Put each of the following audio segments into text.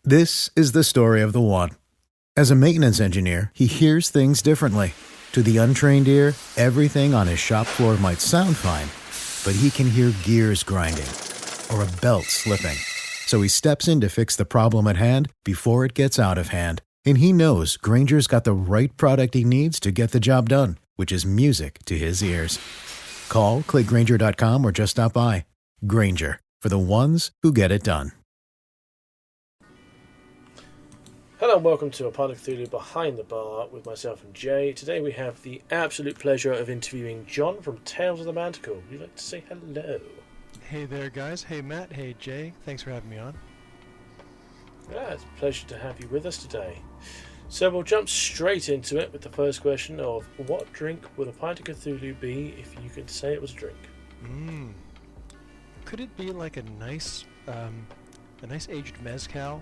This is the story of the one. As a maintenance engineer, he hears things differently. To the untrained ear, everything on his shop floor might sound fine, but he can hear gears grinding or a belt slipping. So he steps in to fix the problem at hand before it gets out of hand. And he knows Grainger's got the right product he needs to get the job done, which is music to his ears. Call, click Grainger.com, or just stop by. Grainger, for the ones who get it done. Hello and welcome to a Part of Cthulhu Behind the Bar with myself and Jay. Today we have the absolute pleasure of interviewing Jon from Tales of the Manticore. Would you like to say hello? Hey there, guys. Hey, Matt. Hey, Jay. Thanks for having me on. Yeah, it's a pleasure to have you with us today. So we'll jump straight into it with the first question of what drink would a pint of Cthulhu be if you could say it was a drink? Could it be like a nice aged mezcal?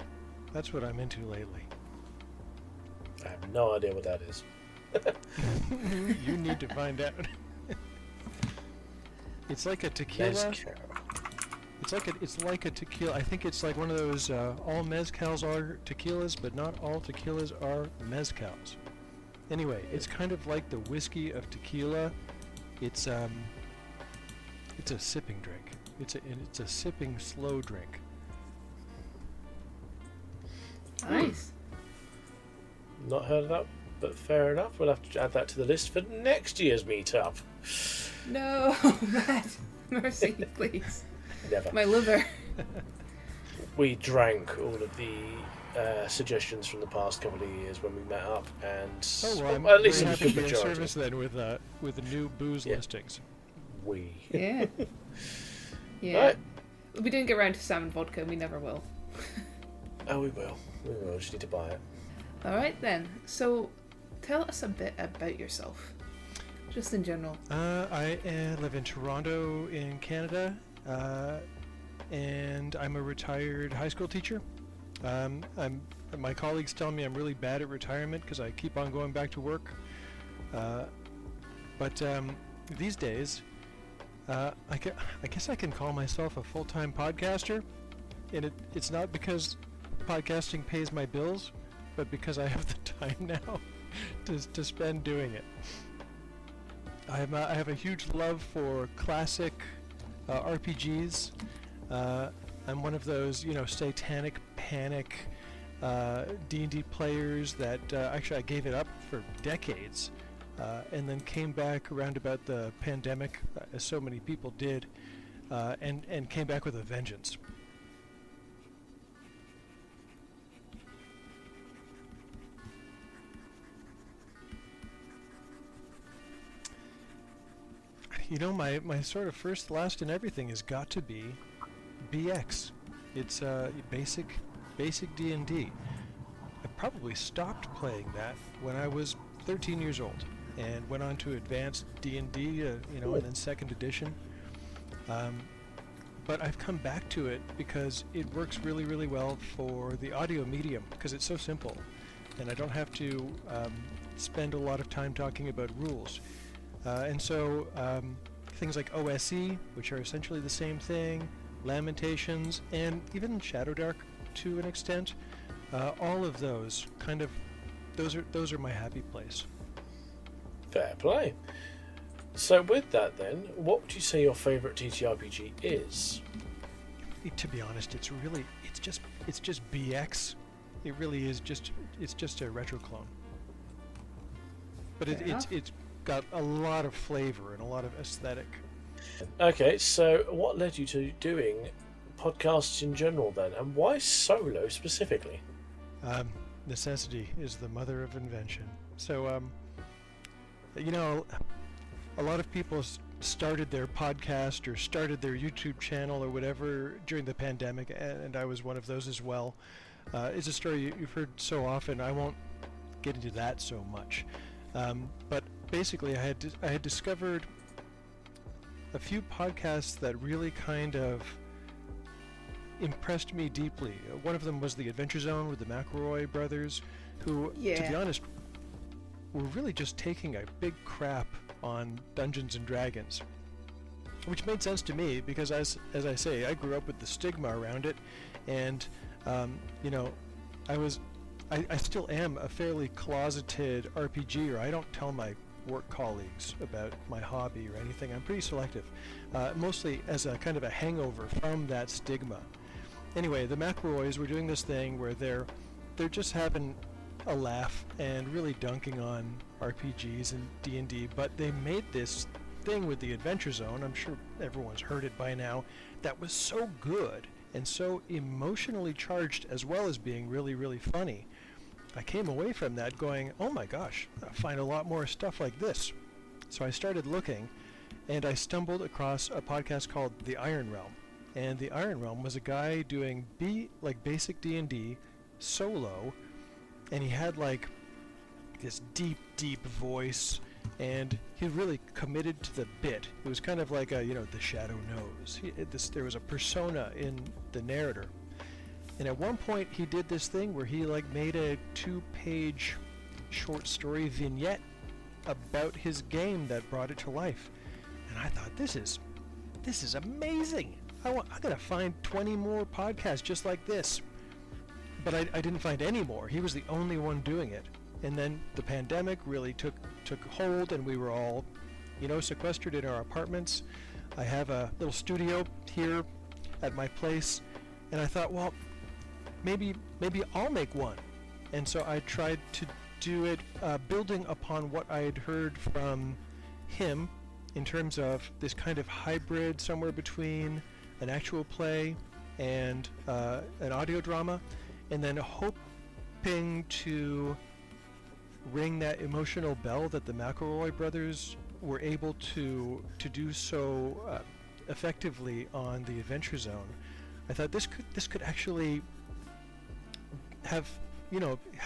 That's what I'm into lately. I have no idea what that is. You need to find out. It's like a tequila. Mezcal. It's like a tequila. I think it's like one of those all mezcals are tequilas, but not all tequilas are mezcals. Anyway, it's kind of like the whiskey of tequila. It's a sipping drink. It's a sipping slow drink. Nice. Not heard of that, but fair enough. We'll have to add that to the list for next year's meetup. No, Matt. Mercy, please. Never. My liver. We drank all of the suggestions from the past couple of years when we met up, and I'm at least very a happy good to be in majority. service then with the new booze listings. Yeah. Yeah. Right. We didn't get around to salmon vodka, and we never will. Oh, we will. We will. Just need to buy it. Alright then. So, tell us a bit about yourself. Just in general. I live in Toronto in Canada, and I'm a retired high school teacher. My colleagues tell me I'm really bad at retirement because I keep on going back to work. But these days, I guess I can call myself a full-time podcaster, and it's not because podcasting pays my bills, but because I have the time now to spend doing it. I have a huge love for classic RPGs. I'm one of those, satanic panic D&D players that actually I gave it up for decades, and then came back around about the pandemic, as so many people did, and came back with a vengeance. My sort of first, last, and everything has got to be BX. It's basic D&D. I probably stopped playing that when I was 13 years old, and went on to advanced D&D, and then second edition. But I've come back to it because it works really, really well for the audio medium, because it's so simple, and I don't have to spend a lot of time talking about rules. And so things like OSE, which are essentially the same thing, Lamentations, and even Shadowdark to an extent, all of those those are my happy place. Fair play. So with that then, what would you say your favourite TTRPG is? To be honest, it's just BX. It really is just a retro clone. But it's got a lot of flavor and a lot of aesthetic. Okay, so what led you to doing podcasts in general then, and why solo specifically? Necessity is the mother of invention. So, a lot of people started their podcast or started their YouTube channel or whatever during the pandemic, and I was one of those as well. It's a story you've heard so often. I won't get into that so much. But basically, I had discovered a few podcasts that really kind of impressed me deeply. One of them was The Adventure Zone with the McElroy brothers, who, to be honest, were really just taking a big crap on Dungeons and Dragons. Which made sense to me because, as I say, I grew up with the stigma around it, and I still am a fairly closeted RPGer. I don't tell my work colleagues about my hobby or anything. I'm pretty selective, mostly as a kind of a hangover from that stigma. Anyway, the McElroys were doing this thing where they're just having a laugh and really dunking on RPGs and D&D, but they made this thing with the Adventure Zone, I'm sure everyone's heard it by now, that was so good and so emotionally charged as well as being really, really funny. I came away from that going, oh my gosh, I find a lot more stuff like this. So I started looking, and I stumbled across a podcast called The Iron Realm. And The Iron Realm was a guy doing basic D&D solo, and he had like this deep, deep voice, and he really committed to the bit. It was kind of like the shadow knows. There was a persona in the narrator. And at one point he did this thing where he like made a 2-page short story vignette about his game that brought it to life. And I thought, this is amazing. I gotta find 20 more podcasts just like this. But I didn't find any more. He was the only one doing it. And then the pandemic really took hold, and we were all, sequestered in our apartments. I have a little studio here at my place, and I thought, well, maybe I'll make one. And so I tried to do it building upon what I had heard from him in terms of this kind of hybrid somewhere between an actual play and an audio drama, and then hoping to ring that emotional bell that the McElroy brothers were able to do so effectively on the Adventure Zone. I thought this could actually have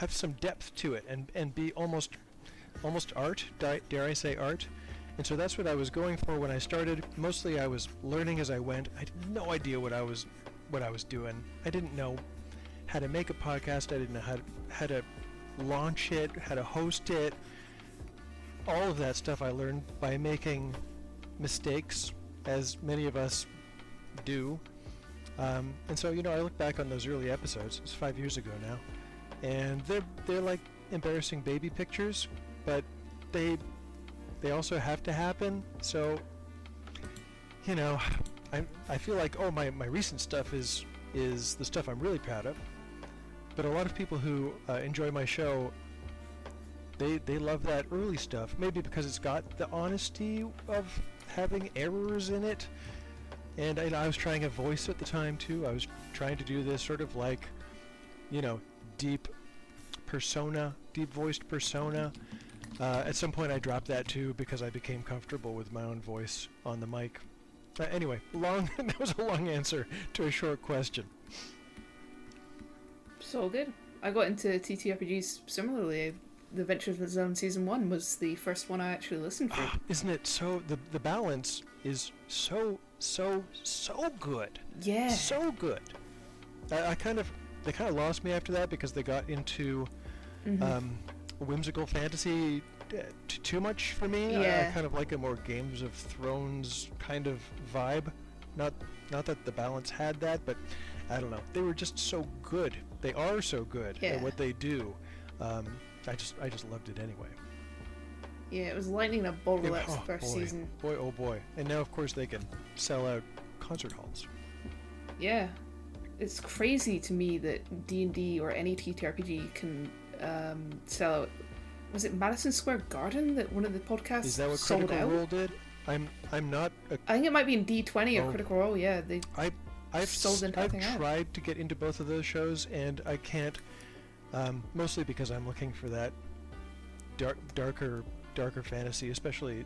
some depth to it and be almost art, dare I say art. And so that's what I was going for when I started. Mostly I was learning as I went. I had no idea what I was doing. I didn't know how to make a podcast. I didn't know how to launch it, how to host it. All of that stuff I learned by making mistakes, as many of us do. And so I look back on those early episodes. It's 5 years ago now, and they're like embarrassing baby pictures, but they also have to happen. So I feel like my recent stuff is the stuff I'm really proud of. But a lot of people who enjoy my show, they love that early stuff, maybe because it's got the honesty of having errors in it. And I was trying a voice at the time too. I was trying to do this sort of like, deep voiced persona. At some point I dropped that too because I became comfortable with my own voice on the mic. Anyway, that was a long answer to a short question. So good. I got into TTRPGs similarly. The Adventure Zone Season 1 was the first one I actually listened to. Isn't it so? The balance is so good. Yeah. So good. They kind of lost me after that because they got into whimsical fantasy too much for me. Yeah. I kind of like a more Games of Thrones kind of vibe. Not that the balance had that, but I don't know. They were just so good. They are so good at what they do. I just loved it anyway. Yeah, it was lightning in a bottle that first season. Boy, oh boy. And now, of course, they can sell out concert halls. Yeah. It's crazy to me that D&D or any TTRPG can sell out. Was it Madison Square Garden that one of the podcasts Is that what sold Critical out? Role did? I'm not. I think it might be in D20 or Critical Role. Yeah, I've something out. tried to get into both of those shows, and I can't. Mostly because I'm looking for that darker fantasy, especially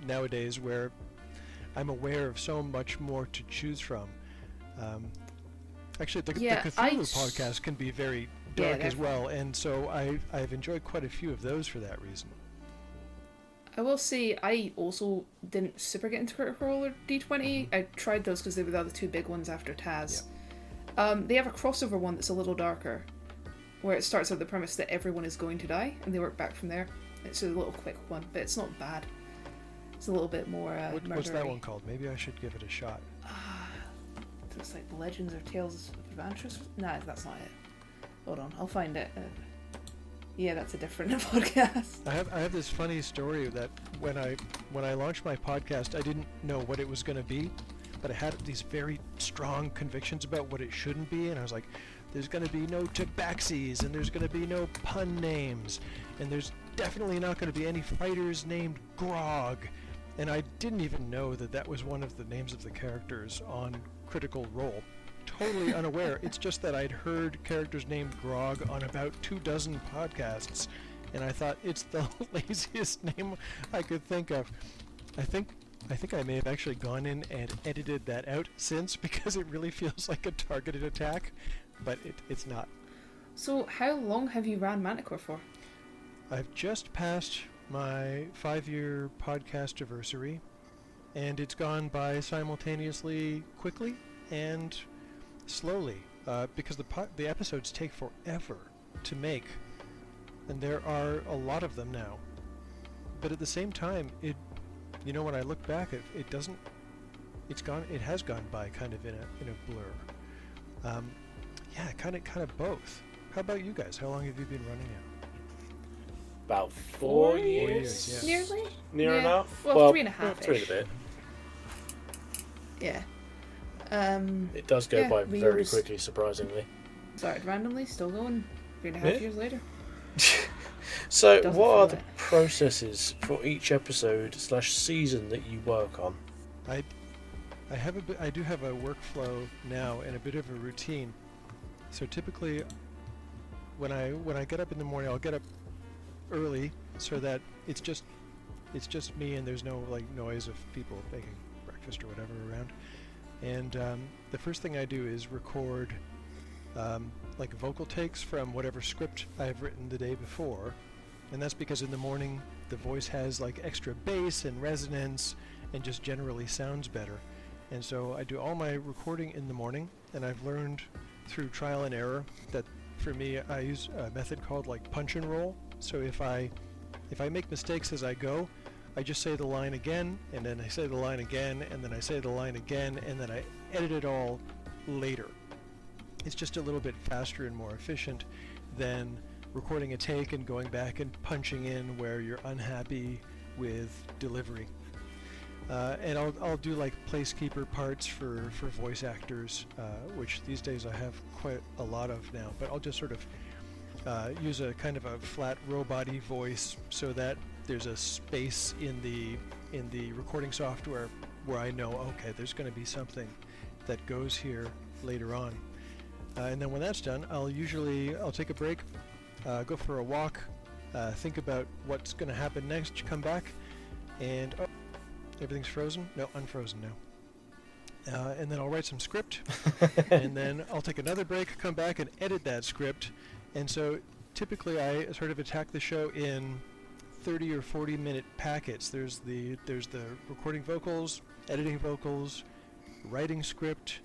nowadays where I'm aware of so much more to choose from. Actually, the Cthulhu podcast can be very dark as well, and so I've enjoyed quite a few of those for that reason. I will say I also didn't super get into Critical Role or D20. I tried those because they were the other two big ones after Taz. Yeah. They have a crossover one that's a little darker, where it starts with the premise that everyone is going to die, and they work back from there. It's a little quick one, but it's not bad. It's a little bit more What's that one called? Maybe I should give it a shot. It's like Legends or Tales of Adventures? Nah, that's not it. Hold on, I'll find it. Yeah, that's a different podcast. I have this funny story that when I launched my podcast, I didn't know what it was going to be, but I had these very strong convictions about what it shouldn't be, and I was like, there's going to be no tabaxis, and there's going to be no pun names, and there's definitely not going to be any fighters named Grog. And I didn't even know that that was one of the names of the characters on Critical Role. Totally unaware. It's just that I'd heard characters named Grog on about 24 podcasts, and I thought it's the laziest name I could think of. I think I may have actually gone in and edited that out since, because it really feels like a targeted attack, but it's not. So how long have you ran Manticore for? I've just passed my 5-year podcast anniversary, and it's gone by simultaneously quickly and slowly, because the episodes take forever to make, and there are a lot of them now. But at the same time, when I look back, it has gone by kind of in a blur. Yeah, kind of both. How about you guys? How long have you been running it? About 4 years. 4 years, Nearly? Near Yeah. enough. Well, 3.5 3 and a bit. Yeah. It does go Yeah, by we very always- quickly, surprisingly. Started randomly, still going. 3.5 Yeah. years later. So, Doesn't what feel are the it. processes for each episode / season that you work on? I do have a workflow now and a bit of a routine. So typically, when I get up in the morning, I'll get up early so that it's just me and there's no noise of people making breakfast or whatever around. And the first thing I do is record vocal takes from whatever script I've written the day before, and that's because in the morning the voice has extra bass and resonance and just generally sounds better. And so I do all my recording in the morning, and I've learned through trial and error that for me I use a method called punch and roll. So if I make mistakes as I go, I just say the line again, and then I say the line again, and then I say the line again, and then I edit it all later. It's just a little bit faster and more efficient than recording a take and going back and punching in where you're unhappy with delivery. And I'll do placekeeper parts for voice actors, which these days I have quite a lot of now, but I'll just sort of use a kind of a flat robot-y voice so that there's a space in the recording software where I know, okay, there's going to be something that goes here later on. And then when that's done, I'll take a break, go for a walk, think about what's going to happen next, come back, and everything's frozen? No, unfrozen now. And then I'll write some script, and then I'll take another break, come back and edit that script. And so typically I sort of attack the show in 30 or 40 minute packets. There's the recording vocals, editing vocals, writing script,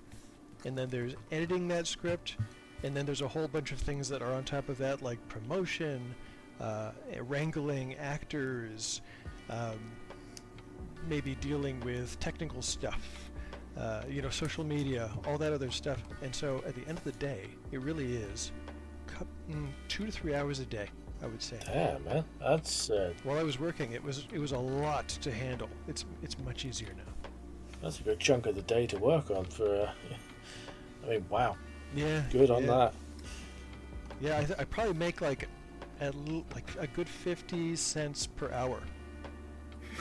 and then there's editing that script, and then there's a whole bunch of things that are on top of that, like promotion, wrangling actors, maybe dealing with technical stuff, social media, all that other stuff. And so at the end of the day, it really is 2 to 3 hours a day, I would say. Yeah, man, that's While I was working, it was a lot to handle. It's much easier now. that's a good chunk of the day to work on for. Wow. Yeah. Good on yeah. that. Yeah, I probably make a good 50 cents per hour.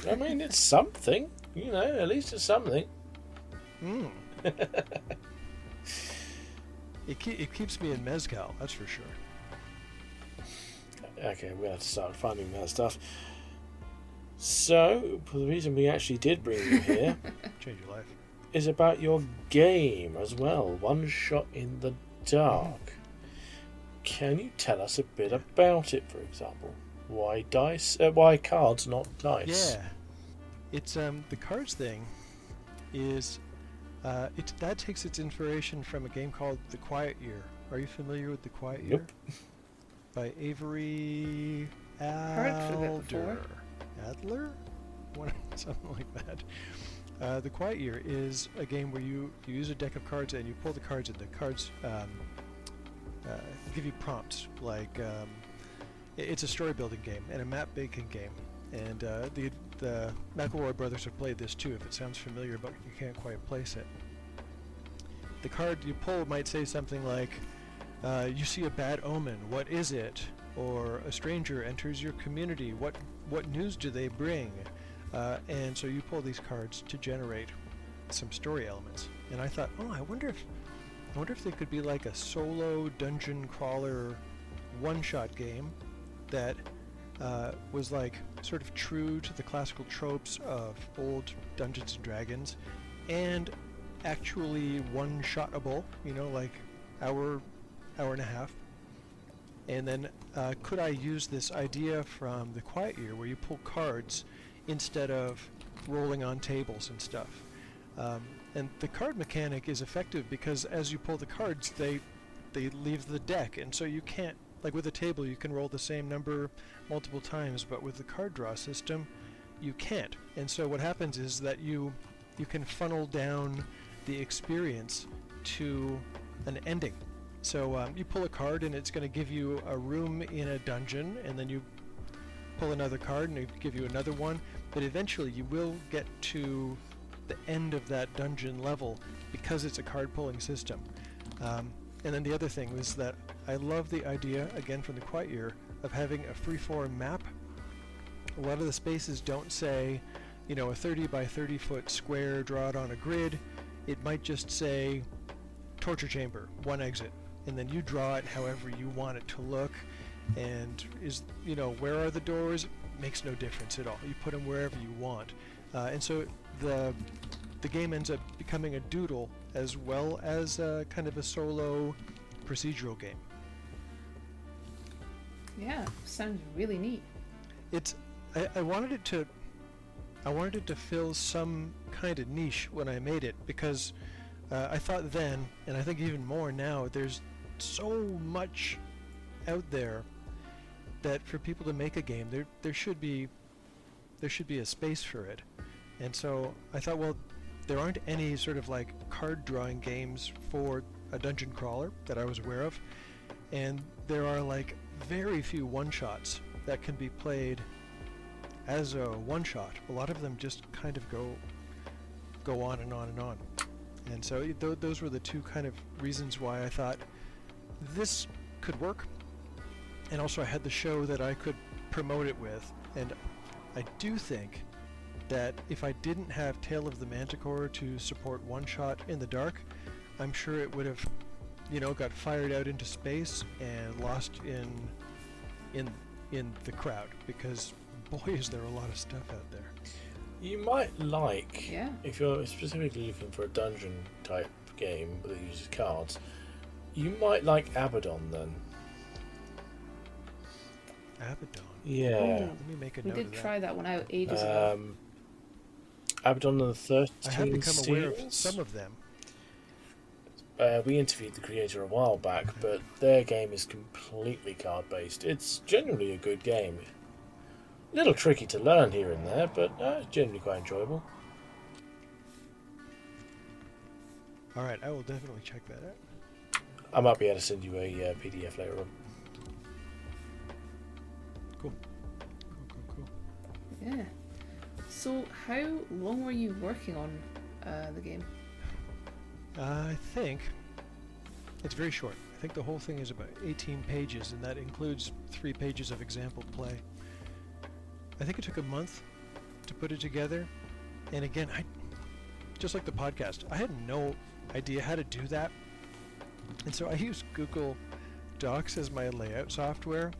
It's something, at least it's something. Mm. It keeps me in mezcal, that's for sure. Okay, we're going to have to start finding that stuff. So, the reason we actually did bring you here Change your life. is about your game as well, One Shot in the Dark. Can you tell us a bit about it, for example? Why dice? Why cards, not dice? Yeah, it's the cards thing is that takes its inspiration from a game called The Quiet Year. Are you familiar with The Quiet Year? Nope. By Avery Heard of it before. Adler? Something like that. The Quiet Year is a game where you use a deck of cards and you pull the cards, and the cards give you prompts like it's a story building game and a map making game, and the McElroy brothers have played this too. If it sounds familiar, but you can't quite place it. The card you pull might say something like, "You see a bad omen. What is it?" Or "A stranger enters your community. What news do they bring?" And so you pull these cards to generate some story elements. And I thought, I wonder if they could be like a solo dungeon crawler one-shot game that was like sort of true to the classical tropes of old Dungeons and Dragons, and actually one-shotable, like hour and a half. And then could I use this idea from The Quiet Year where you pull cards instead of rolling on tables and stuff? And the card mechanic is effective because as you pull the cards, they leave the deck, and so you can't, like with a table, you can roll the same number multiple times, but with the card draw system, you can't. And so what happens is that you can funnel down the experience to an ending. So you pull a card and it's going to give you a room in a dungeon, and then you pull another card and it give you another one, but eventually you will get to the end of that dungeon level because it's a card pulling system. And then the other thing is that I love the idea, again from The Quiet Year, of having a freeform map. A lot of the spaces don't say, a 30 by 30 foot square, draw it on a grid. It might just say torture chamber, one exit, and then you draw it however you want it to look. And where are the doors? Makes no difference at all. You put them wherever you want. And so the game ends up becoming a doodle as well as kind of a solo procedural game. Yeah, sounds really neat. I wanted it to fill some kind of niche when I made it, because I thought then, and I think even more now, there's so much out there that for people to make a game, there should be a space for it. And so I thought, well, there aren't any sort of like card drawing games for a dungeon crawler that I was aware of, and there are like very few one-shots that can be played as a one-shot. A lot of them just kind of go on and on and on. And so those were the two kind of reasons why I thought this could work. And also I had the show that I could promote it with, and I do think that if I didn't have Tale of the Manticore to support one shot in the dark, I'm sure it would have, got fired out into space and lost in the crowd, because boy is there a lot of stuff out there. You might like, Yeah. if you're specifically looking for a dungeon type game that uses cards, you might like Abaddon then. Abaddon. Yeah. Let me make a We note did of that. try that one out ages ago. Abaddon and the 13 I have become aware of Seals. some of them. We interviewed the creator a while back, but their game is completely card based. It's generally a good game. A little tricky to learn here and there, but it's generally quite enjoyable. Alright, I will definitely check that out. I might be able to send you a PDF later on. Cool. Yeah. So, how long were you working on the game? I think it's very short. I think the whole thing is about 18 pages, and that includes 3 pages of example play. I think it took a month to put it together. And again, just like the podcast, I had no idea how to do that. And so I used Google Docs as my layout software.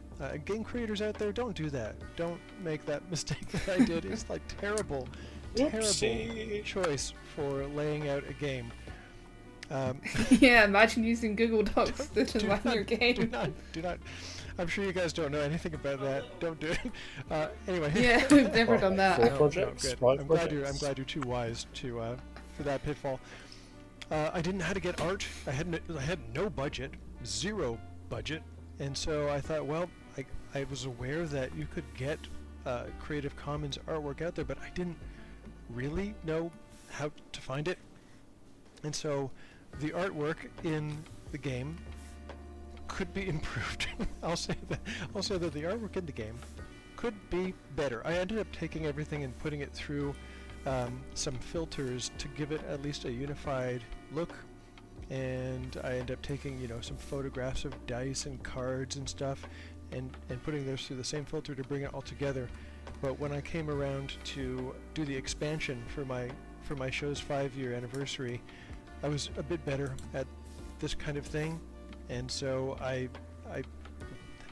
Game creators out there, don't do that. Don't make that mistake that I did. It's like terrible Whoopsie. choice for laying out a game. Yeah, imagine using Google Docs to Do design your game. Do not. I'm sure you guys don't know anything about that. Don't do it. Anyway. Yeah, we've never done that. Four No, projects, good. 5 I'm projects. glad you're too wise to for that pitfall. I didn't know how to get art. I had no budget, 0 budget, and so I thought, well, I was aware that you could get Creative Commons artwork out there, but I didn't really know how to find it. And so the artwork in the game could be improved. I'll say that the artwork in the game could be better. I ended up taking everything and putting it through some filters to give it at least a unified look, and I ended up taking some photographs of dice and cards and stuff, and putting those through the same filter to bring it all together. But when I came around to do the expansion for my show's 5-year anniversary, I was a bit better at this kind of thing, and so I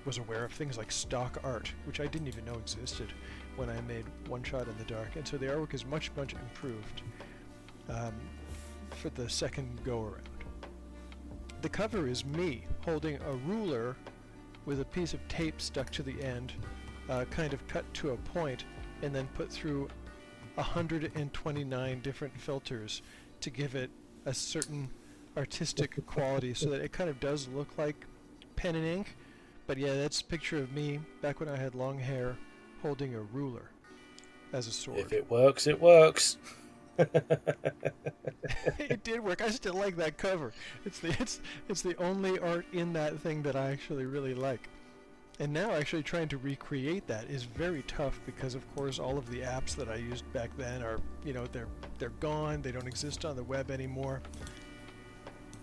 was aware of things like stock art, which I didn't even know existed when I made One Shot in the Dark, and so the artwork is much improved for the second go around. The cover is me holding a ruler with a piece of tape stuck to the end, kind of cut to a point, and then put through 129 different filters to give it a certain artistic quality, so that it kind of does look like pen and ink. But yeah, that's a picture of me back when I had long hair holding a ruler as a sword. If it works, it works. It did work. I still like that cover. It's the only art in that thing that I actually really like. And now actually trying to recreate that is very tough, because of course all of the apps that I used back then are, they're gone. They don't exist on the web anymore.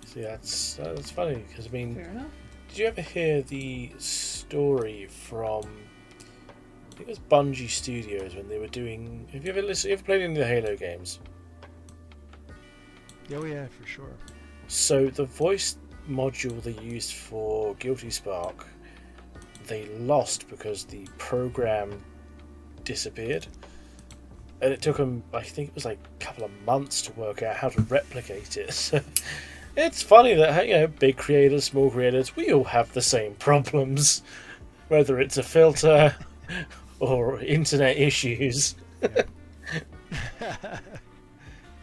See, that's funny, because Fair enough. did you ever hear the story from, I think it was Bungie Studios, when they were doing, have you ever played any of the Halo games? Oh yeah, for sure. So the voice module they used for Guilty Spark, they lost because the program disappeared, and it took them, I think it was like a couple of months to work out how to replicate it. So it's funny that big creators, small creators, we all have the same problems, whether it's a filter or internet issues.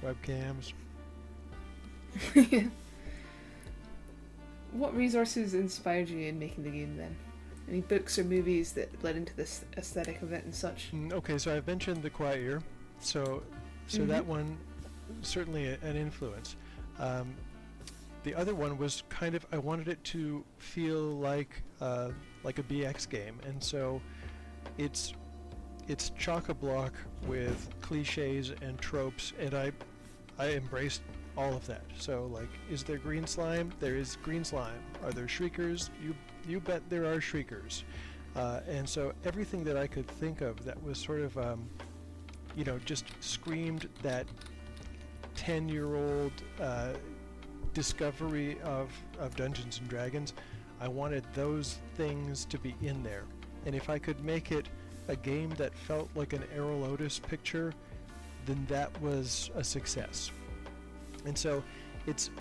Webcams. What resources inspired you in making the game then? Any books or movies that led into this aesthetic of it and such? Okay, so I've mentioned The Quiet Year, so that one certainly an influence. The other one was kind of, I wanted it to feel like a BX game, and so it's chock-a-block with cliches and tropes, and I embraced all of that. So, like, is there green slime? There is green slime. Are there shriekers? You bet there are shriekers. And so everything that I could think of that was sort of, just screamed that 10-year-old discovery of Dungeons and Dragons, I wanted those things to be in there. And if I could make it a game that felt like an Errol Otis picture, then that was a success. And so it's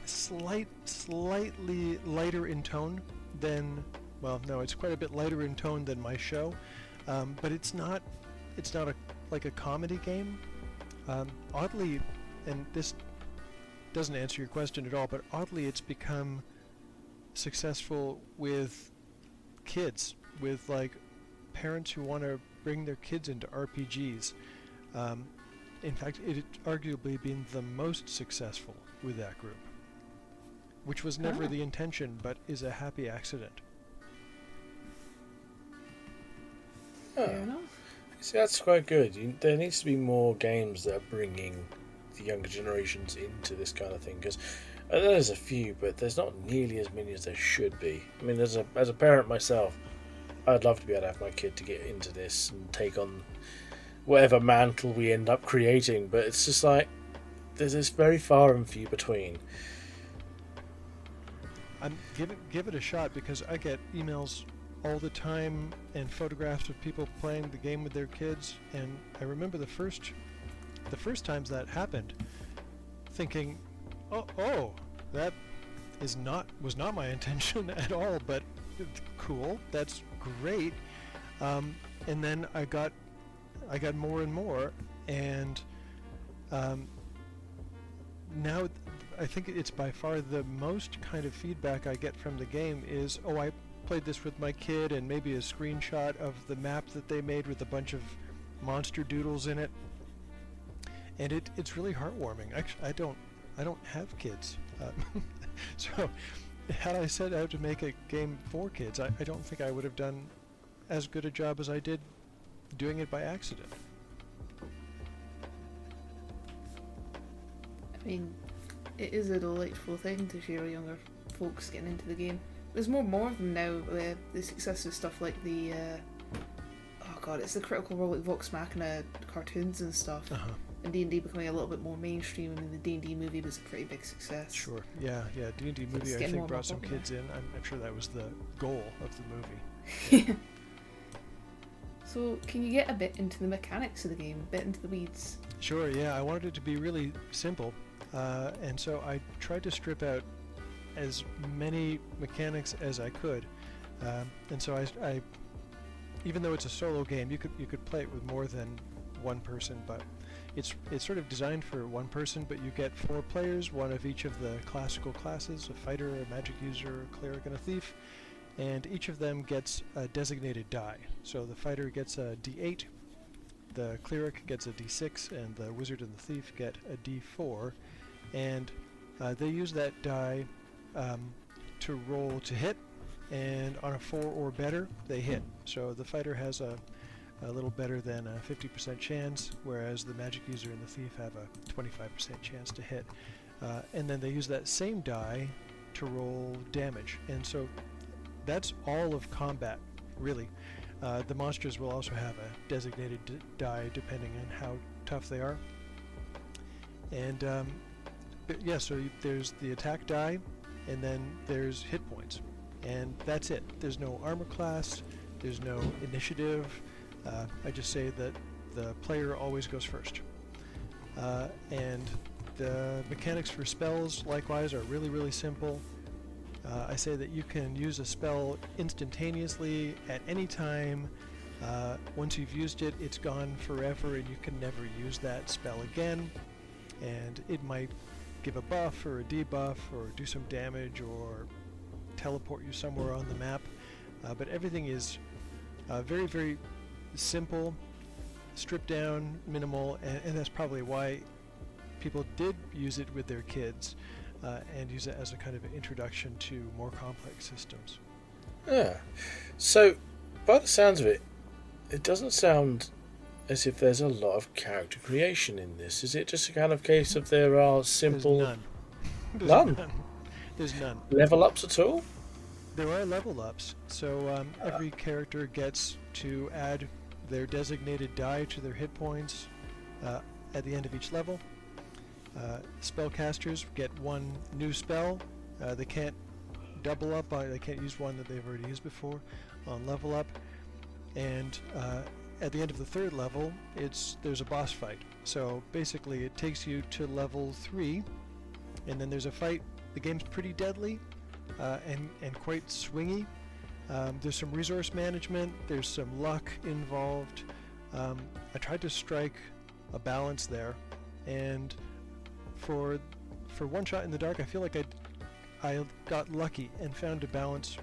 slightly lighter in tone than, well, no, it's quite a bit lighter in tone than my show, but it's not like a comedy game. Oddly, and this doesn't answer your question at all, but oddly it's become successful with kids, with like parents who want to bring their kids into RPGs. In fact, it had arguably been the most successful with that group, which was never the intention, but is a happy accident. Fair enough. See, that's quite good. There needs to be more games that are bringing the younger generations into this kind of thing, because there's a few, but there's not nearly as many as there should be. I mean, as a parent myself, I'd love to be able to have my kid to get into this and take on whatever mantle we end up creating, but it's just like there's this very far and few between. Give it a shot, because I get emails all the time and photographs of people playing the game with their kids, and I remember the first times that happened, thinking, oh, that was not my intention at all, but cool, that's great. And then I got more and more, and now I think it's by far the most kind of feedback I get from the game is, oh, I played this with my kid, and maybe a screenshot of the map that they made with a bunch of monster doodles in it, and it's really heartwarming. Actually, I don't have kids, so had I set out to make a game for kids, I don't think I would have done as good a job as I did doing it by accident. I mean, it is a delightful thing to share younger folks getting into the game. There's more of them now. The success of stuff like the oh god, it's the Critical Role like Vox Machina cartoons and stuff. Uh-huh. And D&D becoming a little bit more mainstream. I mean, the D&D movie was a pretty big success. Sure. Yeah. D&D movie, I think, brought some kids in. I'm sure that was the goal of the movie. Yeah. So, can you get a bit into the mechanics of the game, a bit into the weeds? Sure, yeah. I wanted it to be really simple, and so I tried to strip out as many mechanics as I could. And so I even though it's a solo game, you could play it with more than one person, but it's sort of designed for one person, but you get 4 players, one of each of the classical classes, a fighter, a magic user, a cleric, and a thief, and each of them gets a designated die. So the fighter gets a d8, the cleric gets a d6, and the wizard and the thief get a d4, and they use that die to roll to hit, and on a 4 or better, they hit. So the fighter has a little better than a 50% chance, whereas the magic user and the thief have a 25% chance to hit. And then they use that same die to roll damage. And so that's all of combat, really. The monsters will also have a designated die depending on how tough they are. And yeah, so there's the attack die, and then there's hit points. And that's it. There's no armor class, there's no initiative. I just say that the player always goes first. And the mechanics for spells, likewise, are really, really simple. I say that you can use a spell instantaneously at any time. Once you've used it, it's gone forever, and you can never use that spell again. And it might give a buff or a debuff or do some damage or teleport you somewhere on the map. But everything is very, very simple, stripped down, minimal, and that's probably why people did use it with their kids and use it as a kind of an introduction to more complex systems. Yeah. So, by the sounds of it, it doesn't sound as if there's a lot of character creation in this. Is it just a kind of case of there are simple... There's none. None? There's none. Level ups at all? There are level ups, so every character gets to add their designated die to their hit points at the end of each level. Spellcasters get one new spell. They can't double up, they can't use one that they've already used before on level up. And at the end of the 3rd level, there's a boss fight. So basically it takes you to level 3, and then there's a fight. The game's pretty deadly and quite swingy. There's some resource management, there's some luck involved. I tried to strike a balance there, and for One Shot in the Dark, I feel like I got lucky and found a balance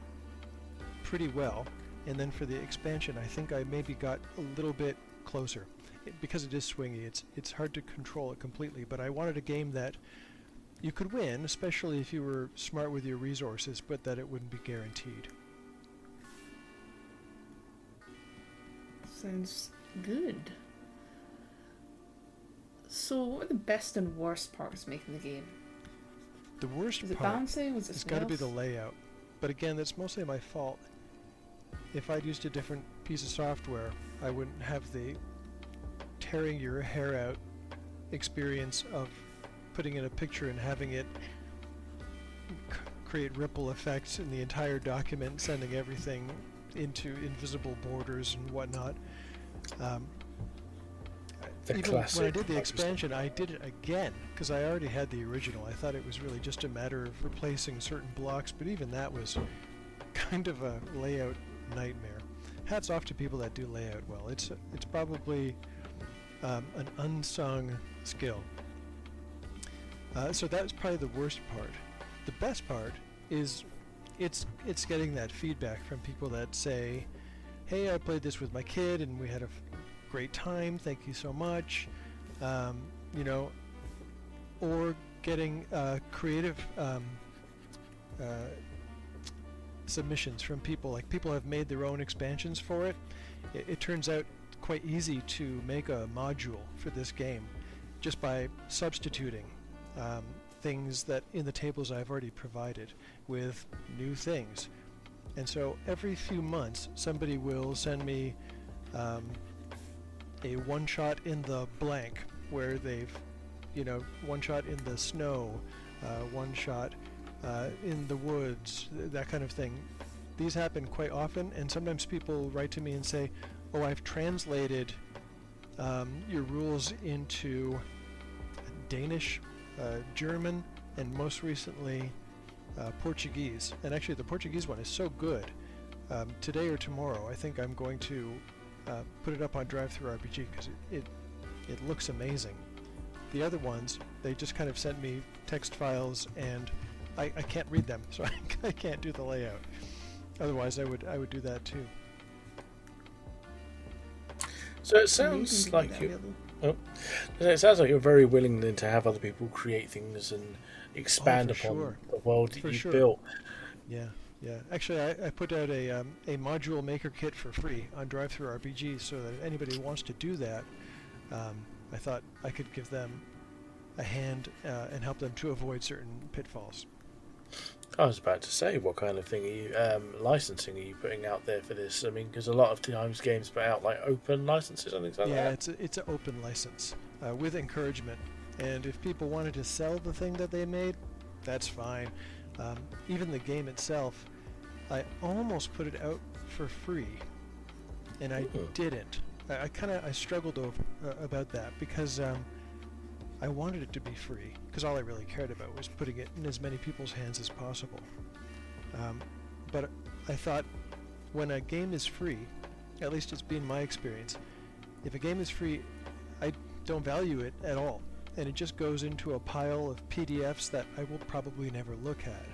pretty well. And then for the expansion, I think I maybe got a little bit closer. Because it is swingy, it's hard to control it completely, but I wanted a game that you could win, especially if you were smart with your resources, but that it wouldn't be guaranteed. Sounds good. So, what are the best and worst parts of making the game? The worst Was it part balancing? Was it has something got to be else? the layout. But again, that's mostly my fault. If I'd used a different piece of software, I wouldn't have the tearing your hair out experience of putting in a picture and having it create ripple effects in the entire document, sending everything into invisible borders and whatnot. The Even classic when I did the Microsoft. expansion, I did it again because I already had the original. I thought it was really just a matter of replacing certain blocks, but even that was kind of a layout nightmare. Hats off to people that do layout well. It's probably an unsung skill. So that's probably the worst part. The best part is it's getting that feedback from people that say, "Hey, I played this with my kid and we had a great time. Thank you so much." You know, or getting creative submissions from people. Like, people have made their own expansions for it. It turns out quite easy to make a module for this game just by substituting things that in the tables I've already provided with new things. And so every few months somebody will send me a one-shot in the blank, where they've, one shot in the snow, one shot in the woods, that kind of thing. These happen quite often, and sometimes people write to me and say, oh, I've translated your rules into Danish, German, and most recently Portuguese. And actually the Portuguese one is so good. Today or tomorrow I think I'm going to put it up on DriveThruRPG because it looks amazing. The other ones, they just kind of sent me text files, and I can't read them, so I can't do the layout. Otherwise I would do that too. So it sounds like it sounds like you're very willing then to have other people create things and expand upon the world that you built. Yeah. Actually, I put out a module maker kit for free on DriveThruRPG, so that if anybody wants to do that, I thought I could give them a hand and help them to avoid certain pitfalls. I was about to say, what kind of thing are you licensing are you putting out there for this? I mean, because a lot of times games put out like open licenses and things like that. Yeah, it's an open license with encouragement, and if people wanted to sell the thing that they made, that's fine. Even the game itself, I almost put it out for free, and I didn't. I struggled about that because I wanted it to be free, because all I really cared about was putting it in as many people's hands as possible. But I thought, when a game is free, at least it's been my experience, if a game is free, I don't value it at all, and it just goes into a pile of PDFs that I will probably never look at.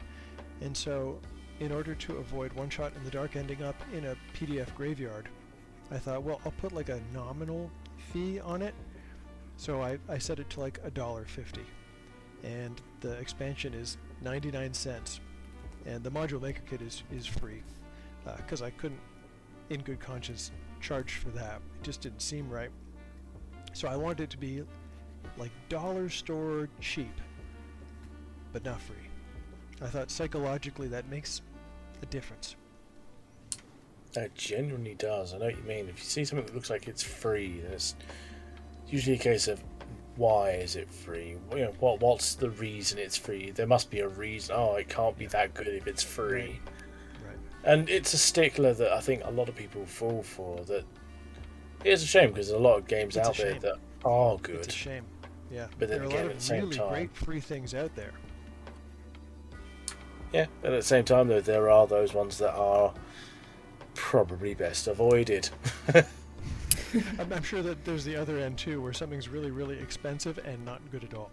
And so, in order to avoid One Shot in the Dark ending up in a PDF graveyard, I thought, well, I'll put like a nominal fee on it. So I set it to like $1.50, and the expansion is 99 cents, and the module maker kit is free, because I couldn't, in good conscience, charge for that. It just didn't seem right. So I wanted it to be like dollar store cheap, but not free. I thought psychologically that makes a difference. That genuinely does. I know what you mean. If you see something that looks like it's free, then it's usually a case of, why is it free? What's the reason it's free? There must be a reason. Oh, it can't be that good if it's free. Right. And it's a stickler that I think a lot of people fall for. That it's a shame, because there's a lot of games out there that are good. It's a shame. Yeah. But then there are again, a lot at the of same really time, great free things out there. Yeah, but at the same time, though, there are those ones that are probably best avoided. I'm sure that there's the other end too, where something's really, really expensive and not good at all.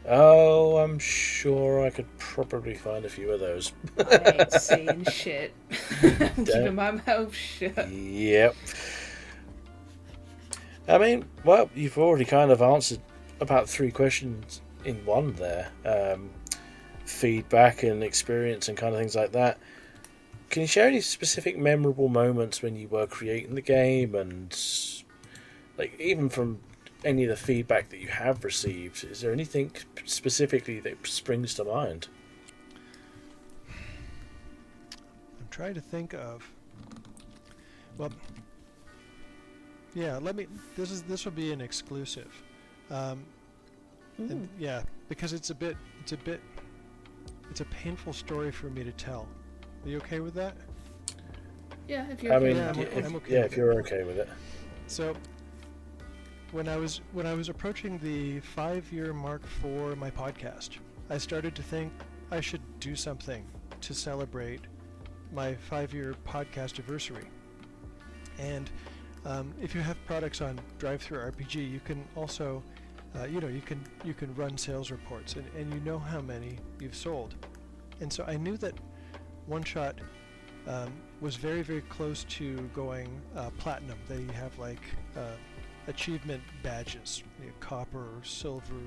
Oh, I'm sure I could probably find a few of those. I ain't saying shit. I'm keeping my mouth shut. Yep. I mean, well, you've already kind of answered about 3 questions in one there. Feedback and experience and kind of things like that. Can you share any specific memorable moments when you were creating the game, and like even from any of the feedback that you have received, is there anything specifically that springs to mind? I'm trying to think of. Well, yeah. This will be an exclusive. And yeah, because it's a painful story for me to tell. Are you okay with that? Yeah, if you're okay. I'm okay. If you're okay with it. So, when I was approaching the 5-year mark for my podcast, I started to think I should do something to celebrate my 5-year podcast anniversary. And if you have products on DriveThruRPG, you can also, you can run sales reports, and you know how many you've sold. And so I knew that One Shot was very, very close to going platinum. They have like achievement badges, copper, silver,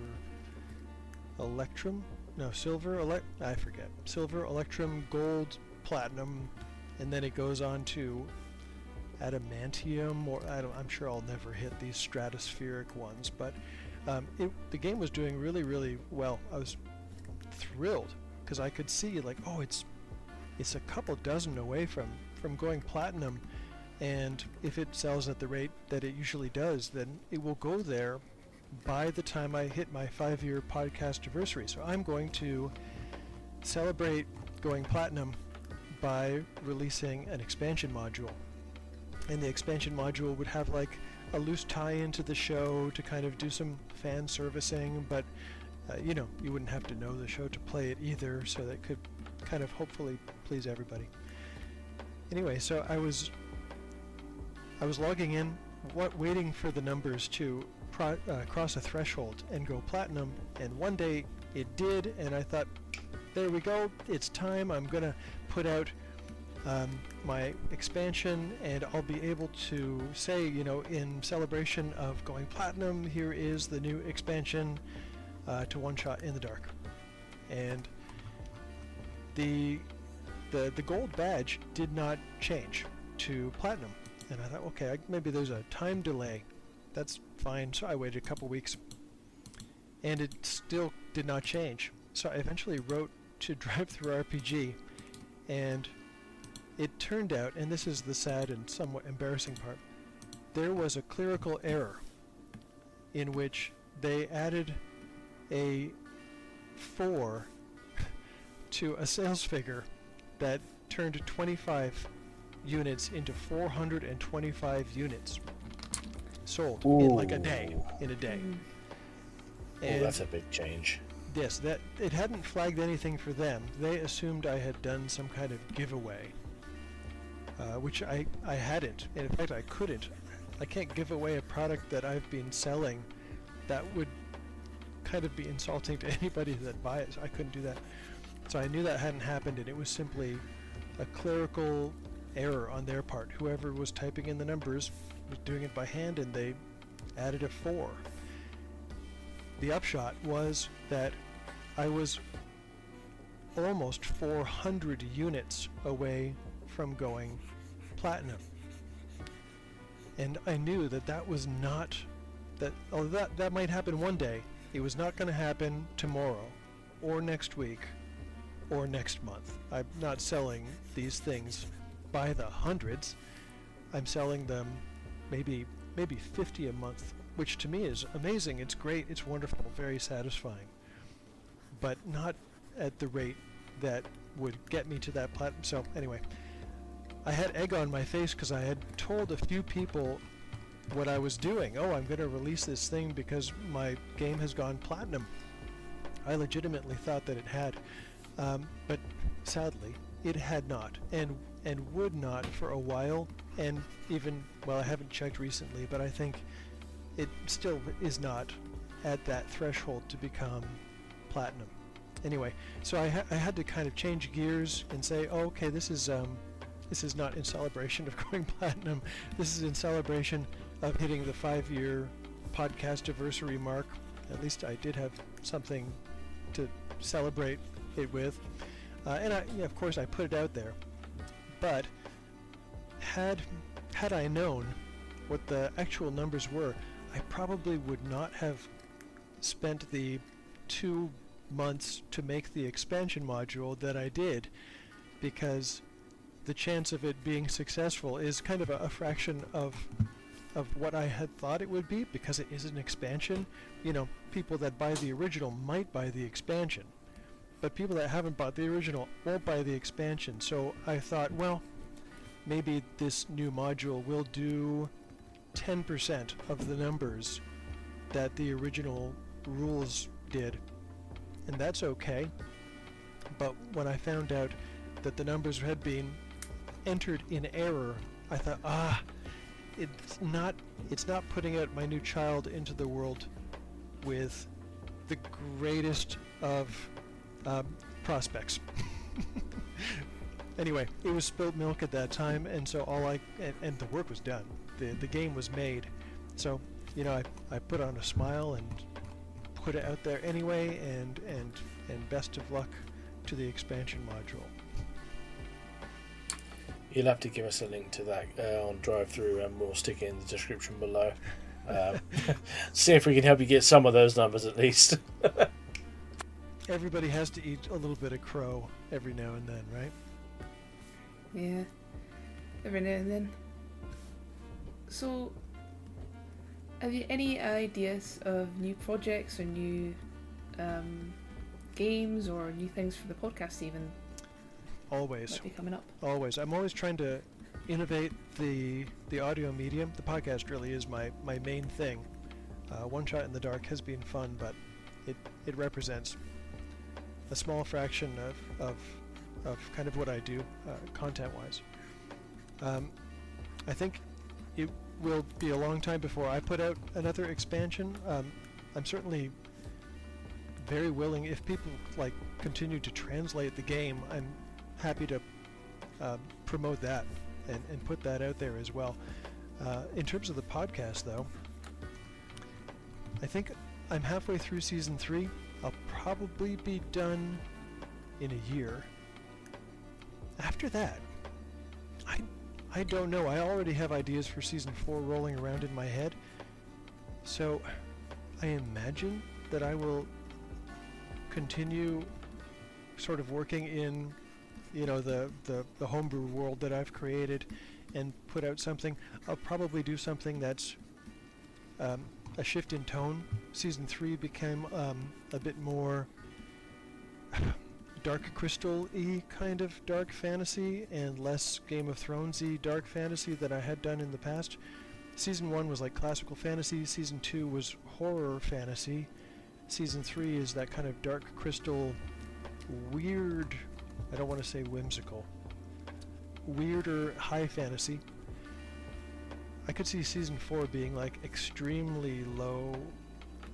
electrum. No, silver, I forget. Silver, electrum, gold, platinum, and then it goes on to adamantium, or I'm sure I'll never hit these stratospheric ones, but the game was doing really, really well. I was thrilled because I could see like, oh, it's a couple dozen away from going platinum, and if it sells at the rate that it usually does, then it will go there by the time I hit my 5-year podcast anniversary. So I'm going to celebrate going platinum by releasing an expansion module. And the expansion module would have like a loose tie-in to the show to kind of do some fan servicing, but you know, you wouldn't have to know the show to play it either, so that could kind of hopefully please everybody. Anyway, so I was logging in, waiting for the numbers to cross a threshold and go platinum, and one day it did, and I thought, there we go, it's time, I'm gonna put out my expansion, and I'll be able to say, you know, in celebration of going platinum, here is the new expansion to One Shot in the Dark. And the gold badge did not change to platinum, and I thought, okay, maybe there's a time delay. That's fine. So I waited a couple weeks, and it still did not change. So I eventually wrote to DriveThruRPG, and it turned out, and this is the sad and somewhat embarrassing part, there was a clerical error in which they added a 4 to a sales figure that turned 25 units into 425 units sold in like a day. Oh, that's a big change. Yes, that it hadn't flagged anything for them. They assumed I had done some kind of giveaway, which I hadn't. And in fact, I couldn't. I can't give away a product that I've been selling. That would kind of be insulting to anybody that buys it. So I couldn't do that. So I knew that hadn't happened, and it was simply a clerical error on their part. Whoever was typing in the numbers was doing it by hand, and they added a 4. The upshot was that I was almost 400 units away from going platinum. And I knew that that was not, that might happen one day. It was not going to happen tomorrow, or next week, or next month. I'm not selling these things by the hundreds. I'm selling them maybe 50 a month, which to me is amazing. It's great, it's wonderful, very satisfying, but not at the rate that would get me to that platinum. So anyway, I had egg on my face because I had told a few people what I was doing. Oh, I'm going to release this thing because my game has gone platinum. I legitimately thought that it had, but sadly it had not, and would not for a while, and even, well, I haven't checked recently, but I think it still is not at that threshold to become platinum. Anyway, so I had to kind of change gears and say, oh, okay, this is not in celebration of going platinum. This is in celebration of hitting the 5-year podcast anniversary mark. At least I did have something to celebrate it with, and of course I put it out there. But had I known what the actual numbers were, I probably would not have spent the 2 months to make the expansion module that I did, because the chance of it being successful is kind of a fraction of what I had thought it would be, because it is an expansion. You know, people that buy the original might buy the expansion, but people that haven't bought the original won't buy the expansion. So I thought, well, maybe this new module will do 10% of the numbers that the original rules did, and that's okay. But when I found out that the numbers had been entered in error, I thought, it's not putting out my new child into the world with the greatest of prospects. Anyway, it was spilled milk at that time, and so and the work was done. The game was made. So, you know, I put on a smile and put it out there anyway, and best of luck to the expansion module. You'll have to give us a link to that on drive-through, and we'll stick it in the description below. See if we can help you get some of those numbers at least. Everybody has to eat a little bit of crow every now and then, right? Yeah, every now and then. So, have you any ideas of new projects or new games or new things for the podcast even Always. might be coming up? Always. I'm always trying to innovate the audio medium. The podcast really is my main thing. One Shot in the Dark has been fun, but it represents a small fraction of kind of what I do content-wise. I think it will be a long time before I put out another expansion. I'm certainly very willing, if people like continue to translate the game, I'm happy to promote that and put that out there as well. In terms of the podcast, though, I think I'm halfway through season 3. I'll probably be done in a year. After that, I don't know. I already have ideas for season 4 rolling around in my head. So I imagine that I will continue sort of working in, the homebrew world that I've created and put out something. I'll probably do something that's a shift in tone. Season 3 became a bit more Dark Crystal-y kind of dark fantasy and less Game of Thrones-y dark fantasy that I had done in the past. Season 1 was like classical fantasy, Season 2 was horror fantasy, Season 3 is that kind of Dark Crystal weird, I don't want to say whimsical, weirder high fantasy. I could see Season 4 being like extremely low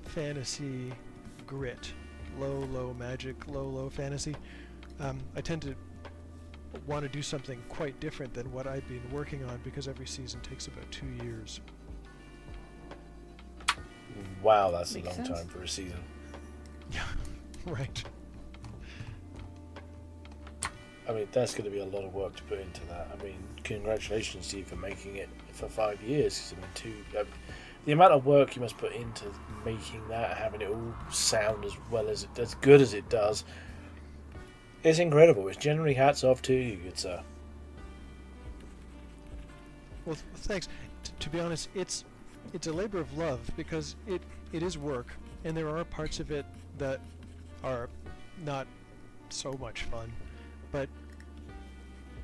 fantasy grit. Low magic, low fantasy. I tend to want to do something quite different than what I've been working on because every season takes about 2 years. Wow, that's Makes a long sense. time for a season. Yeah, right. I mean, that's going to be a lot of work to put into that. I mean, congratulations to you for making it for 5 years. 'Cause I mean, the amount of work you must put into making that, having it all sound as well as as good as it does, it's incredible. It's generally hats off to you, good sir. Well, thanks. To be honest, it's a labor of love because it is work, and there are parts of it that are not so much fun, but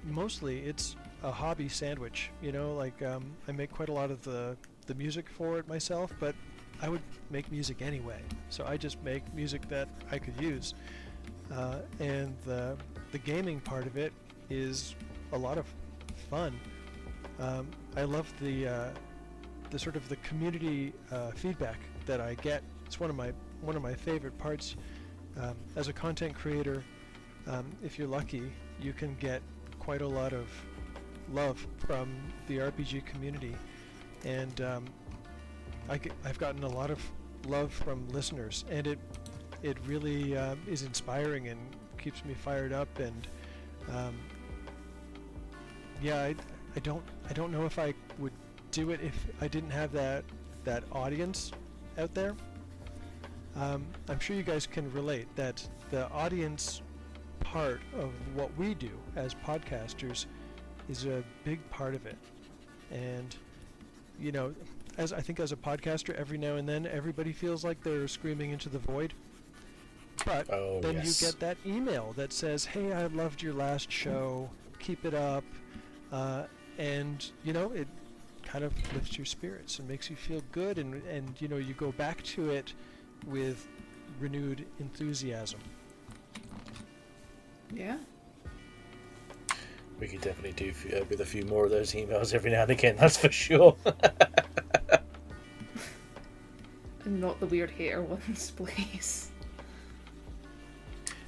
mostly it's a hobby sandwich. I make quite a lot of the music for it myself, but I would make music anyway, so I just make music that I could use. And the gaming part of it is a lot of fun. I love the sort of the community feedback that I get. It's one of my favorite parts. As a content creator, if you're lucky, you can get quite a lot of love from the RPG community, and I've gotten a lot of love from listeners, and it really is inspiring and keeps me fired up. And I don't know if I would do it if I didn't have that audience out there. I'm sure you guys can relate that the audience part of what we do as podcasters is a big part of it. And as I think as a podcaster, every now and then everybody feels like they're screaming into the void. But then yes. you get that email that says, "Hey, I loved your last show. Keep it up." And it kind of lifts your spirits and makes you feel good, and you go back to it with renewed enthusiasm. Yeah. We could definitely do with a few more of those emails every now and again, that's for sure. And not the weird hater ones, please.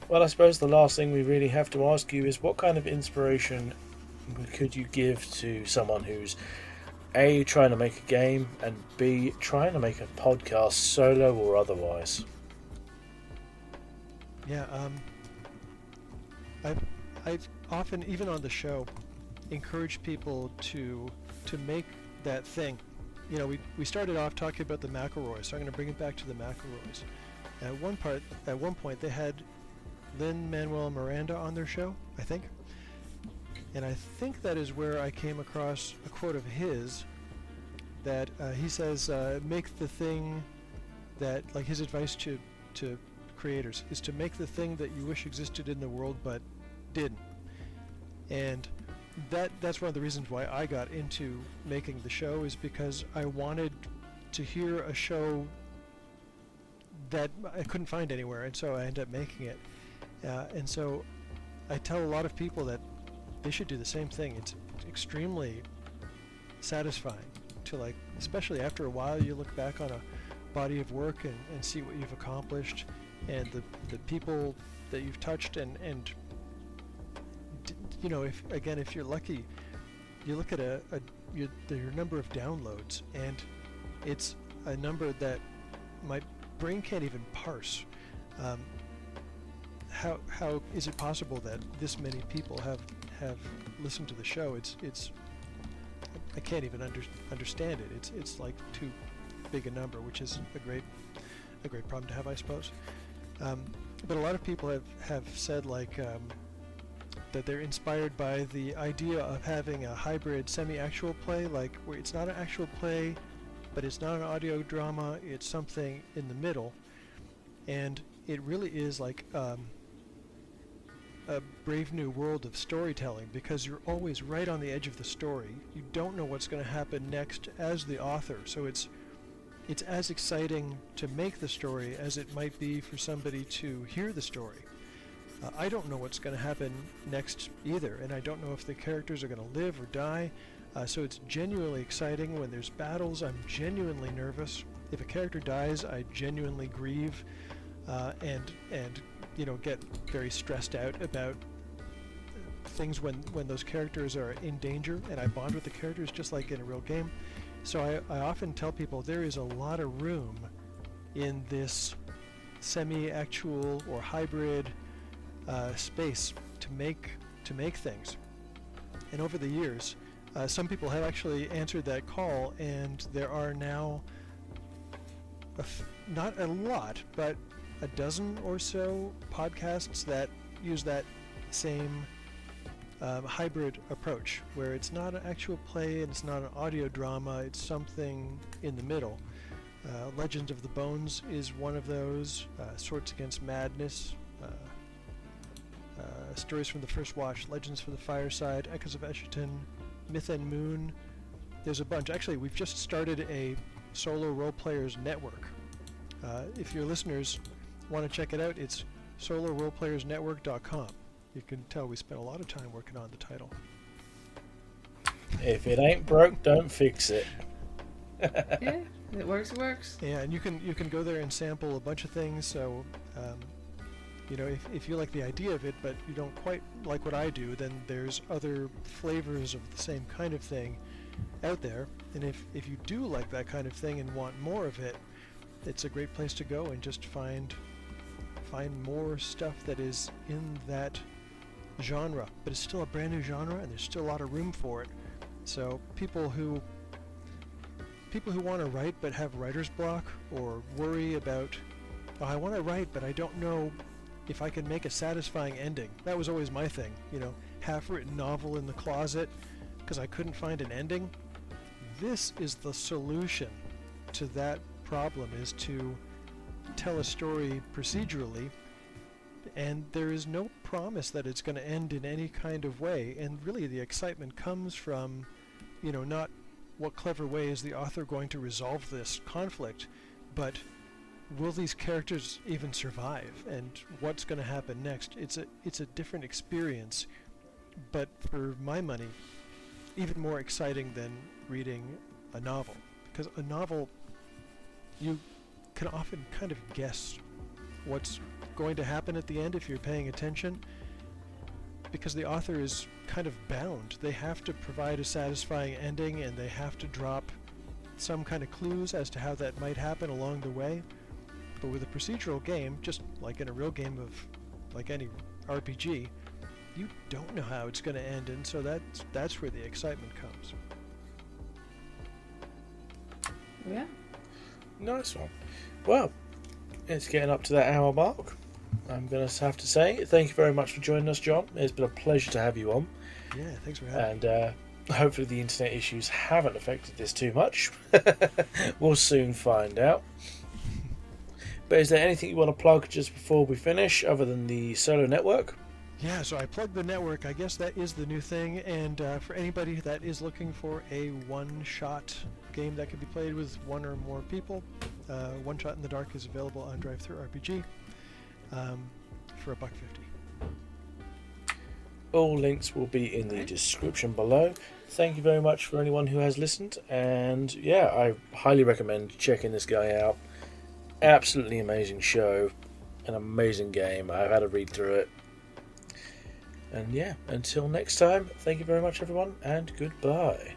Well, I suppose the last thing we really have to ask you is what kind of inspiration could you give to someone who's A, trying to make a game, and B, trying to make a podcast solo or otherwise? Yeah, I've often, even on the show, encourage people to make that thing. You know, we started off talking about the McElroys, so I'm going to bring it back to the McElroys. At one point, they had Lin-Manuel Miranda on their show, I think. And I think that is where I came across a quote of his that he says, make the thing that, like his advice to creators, is to make the thing that you wish existed in the world but didn't. And that's one of the reasons why I got into making the show, is because I wanted to hear a show that I couldn't find anywhere, and so I ended up making it. And so I tell a lot of people that they should do the same thing. It's extremely satisfying to, like, especially after a while, you look back on a body of work and see what you've accomplished and the people that you've touched, and you know, if you're lucky, you look at your number of downloads, and it's a number that my brain can't even parse. How is it possible that this many people have listened to the show? It's I can't even understand it. It's like too big a number, which is a great problem to have, I suppose. But a lot of people have said, like, that they're inspired by the idea of having a hybrid semi-actual play, like where it's not an actual play, but it's not an audio drama, it's something in the middle. And it really is like a brave new world of storytelling, because you're always right on the edge of the story. You don't know what's going to happen next as the author, so it's as exciting to make the story as it might be for somebody to hear the story. I don't know what's going to happen next either, and I don't know if the characters are going to live or die, so it's genuinely exciting. When there's battles, I'm genuinely nervous. If a character dies, I genuinely grieve, and you know, get very stressed out about things when those characters are in danger, and I bond with the characters just like in a real game. So I often tell people there is a lot of room in this semi-actual or hybrid space to make things. And over the years, some people have actually answered that call, and there are now not a lot, but a dozen or so podcasts that use that same hybrid approach, where it's not an actual play and it's not an audio drama, it's something in the middle. Legends of the Bones is one of those, Swords Against Madness, Stories from the First Watch, Legends for the Fireside, Echoes of Eschaton, Myth and Moon. There's a bunch. Actually, we've just started a solo role players network. If your listeners want to check it out, it's soloroleplayersnetwork.com. You can tell we spent a lot of time working on the title. If it ain't broke, don't fix it. Yeah, it works, it works. Yeah, and you can go there and sample a bunch of things. So, you know, if you like the idea of it, but you don't quite like what I do, then there's other flavors of the same kind of thing out there. And if you do like that kind of thing and want more of it, it's a great place to go and just find more stuff that is in that genre, but it's still a brand new genre, and there's still a lot of room for it. So people who want to write but have writer's block, or worry about, oh, I want to write but I don't know if I can make a satisfying ending. That was always my thing, you know, half-written novel in the closet because I couldn't find an ending. This is the solution to that problem, is to tell a story procedurally, and there is no promise that it's going to end in any kind of way. And really the excitement comes from, you know, not what clever way is the author going to resolve this conflict, but will these characters even survive, and what's going to happen next? It's a different experience, but for my money, even more exciting than reading a novel, because a novel, you can often kind of guess what's going to happen at the end if you're paying attention, because the author is kind of bound. They have to provide a satisfying ending, and they have to drop some kind of clues as to how that might happen along the way. But with a procedural game, just like in a real game of, like any RPG, you don't know how it's going to end, and so that's where the excitement comes. Yeah. Nice one. Well, it's getting up to that hour mark. I'm going to have to say thank you very much for joining us, John. It's been a pleasure to have you on. Yeah, thanks for having me. And hopefully the internet issues haven't affected this too much. We'll soon find out. But is there anything you want to plug just before we finish, other than the Solo Network? Yeah, so I plugged the network. I guess that is the new thing. And for anybody that is looking for a one-shot game that can be played with one or more people, One Shot in the Dark is available on DriveThruRPG for $1.50. All links will be in the description below. Thank you very much for anyone who has listened. And yeah, I highly recommend checking this guy out. Absolutely amazing show. An amazing game. I've had a read through it. And yeah, until next time, thank you very much everyone, and goodbye.